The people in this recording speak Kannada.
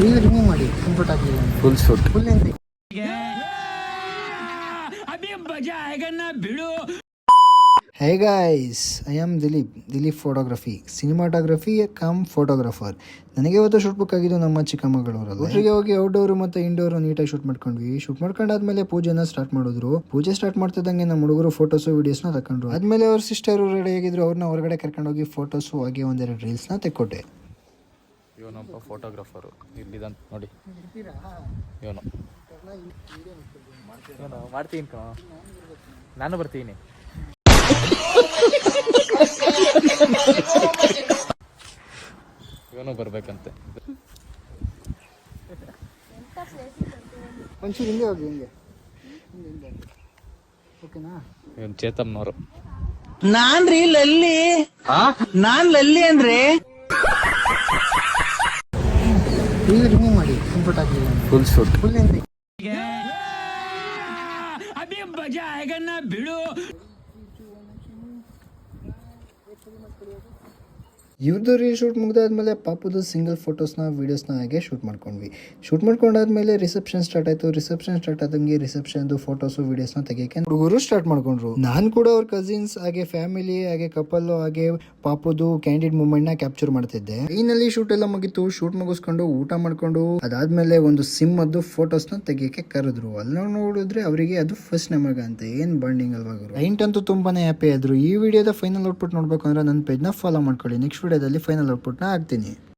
ಈಗ ರಿಮೂವ್ ಮಾಡಿ ಕಂಪ್ಲೀಟ್ ಆಗಲಿಲ್ಲ ಫುಲ್ ಶೂಟ್. ಫುಲ್ ಎಂತ hey guys, I am Dilip photography, cinematography cum photographer. ನನಗೆ ಇವತ್ತು ಶೂಟ್ ಬುಕ್ ಆಗಿದ್ದು ನಮ್ಮ ಚಿಕ್ಕಮಗಳೂರಲ್ಲಿ. ಊರಿಗೆ ಹೋಗಿ ಔಟ್ಡೋರ್ ಮತ್ತು ಇಂಡೋರ್ ನೀಟಾಗಿ ಶೂಟ್ ಮಾಡ್ಕೊಂಡ್ವಿ. ಶೂಟ್ ಮಾಡ್ಕೊಂಡಾದ್ಮೇಲೆ ಪೂಜೆನ ಸ್ಟಾರ್ಟ್ ಮಾಡಿದ್ರು. ಪೂಜೆ ಸ್ಟಾರ್ಟ್ ಮಾಡ್ತಿದ್ದಂಗೆ ನಮ್ಮ ಹುಡುಗರು ಫೋಟೋಸ್ ವಿಡಿಯೋಸ್ನ ತಕೊಂಡ್ರು. ಆದ್ಮೇಲೆ ಅವ್ರ ಸಿಸ್ಟರ್ ರೆಡಿ ಆಗಿದ್ರು. ಅವ್ರನ್ನ ಹೊರಗಡೆ ಕರ್ಕೊಂಡೋಗಿ ಫೋಟೋಸು ಹಾಗೆ ಒಂದೆರಡು ರೀಲ್ಸ್ನ ತೆಕ್ಕೊಟ್ಟೆ. ಇವನೊಬ್ಬ ಫೋಟೋಗ್ರಾಫರು ಇಲ್ಲಿದಂತ ನೋಡಿ. ಇವನು ಮಾಡ್ತೀನಿ ಕಣ, ನಾನು ಬರ್ತೀನಿ. ಇವನು ಬರ್ಬೇಕಂತೆ. ಒಂಚೂರು ಹಿಂಗೆ ಹೋಗಿ, ಹಿಂಗೆ ಓಕೆನಾ? ಇವನು ಚೇತಮ್ನವರು. ನಾನ್ ಲಲ್ಲಿ ಅಂದ್ರೆ ಈಗ ರಿಮೂವ್ ಮಾಡಿ ಕಂಪ್ಲೀಟ್ ಆಗಲಿಲ್ಲ ಫುಲ್ ಶೂಟ್. ಫುಲ್ ಎಂತ ಇವ್ರದ್ದು ರೀಲ್ ಶೂಟ್ ಮುಗಿದಾದ್ಮೇಲೆ ಪಾಪುದು ಸಿಂಗಲ್ ಫೋಟೋಸ್ನ ವೀಡಿಯೋಸ್ನ ಹಾಗೆ ಶೂಟ್ ಮಾಡ್ಕೊಂಡ್ವಿ. ಶೂಟ್ ಮಾಡ್ಕೊಂಡಾದ್ಮೇಲೆ ರಿಸೆಪ್ಷನ್ ಸ್ಟಾರ್ಟ್ ಆಯಿತು. ರಿಸೆಪ್ಷನ್ ಸ್ಟಾರ್ಟ್ ಆದಂಗೆ ರಿಸೆಪ್ಷನ್ದು ಫೋಟೋಸು ವೀಡಿಯೋಸ್ನ ತೆಗಿಯೋಕೆ ಹುಡುಗರು ಸ್ಟಾರ್ಟ್ ಮಾಡ್ಕೊಂಡ್ರು. ನಾನು ಕೂಡ ಅವ್ರ ಕಸಿನ್ಸ್ ಹಾಗೆ ಫ್ಯಾಮಿಲಿ ಹಾಗೆ ಕಪಲ್ ಹಾಗೆ ಪಾಪುದು ಕ್ಯಾಂಡಿಡ್ ಮೂಮೆಂಟ್ನ ಕ್ಯಾಪ್ಚರ್ ಮಾಡ್ತಿದ್ದೆ. ಫೈನಲಿ ಶೂಟ್ ಎಲ್ಲ ಮುಗಿತು. ಶೂಟ್ ಮುಗಿಸ್ಕೊಂಡು ಊಟ ಮಾಡ್ಕೊಂಡು ಅದಾದ್ಮೇಲೆ ಒಂದು ಸಿಮ್ಮದ್ದು ಫೋಟೋಸ್ನ ತೆಗಿಯೋಕೆ ಕರೆದ್ರು. ಅಲ್ಲಿ ನೋಡಿದ್ರೆ ಅವರಿಗೆ ಅದು ಫಸ್ಟ್ ನಮಗ ಅಂತ ಏನ್ ಬಾಂಡಿಂಗ್ ಅಲ್ವಾ. ಕ್ಲೈಂಟ್ ಅಂತೂ ತುಂಬಾನೇ ಹ್ಯಾಪಿ ಆದ್ರು. ಈ ವಿಡಿಯೋದ ಫೈನಲ್ ಔಟ್ಪುಟ್ ನೋಡ್ಬೇಕು ಅಂದ್ರೆ ನನ್ನ ಪೇಜ್ನ ಫಾಲೋ ಮಾಡ್ಕೊಳ್ಳಿ. ನೆಕ್ಸ್ಟ್ ವಿಡಿಯೋದಲ್ಲಿ ಫೈನಲ್ ಔಟ್ಪುಟ್ನ ಹಾಕ್ತೀನಿ.